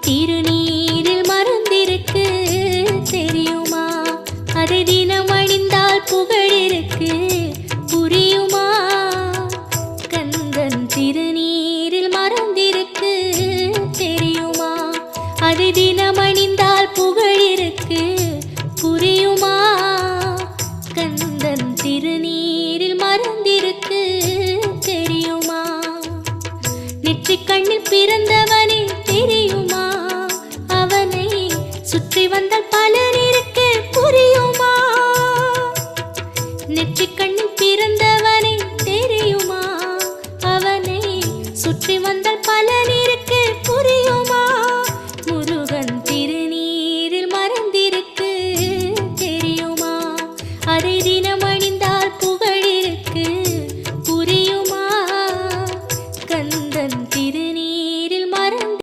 திருநீரில் மறந்திருக்கு தெரியுமா? அதை தினம் அணிந்தால் புகழிருக்கு புரியுமா? கந்தன் திருநீரில் மறந்திருக்கு தெரியுமா? அதை தினம்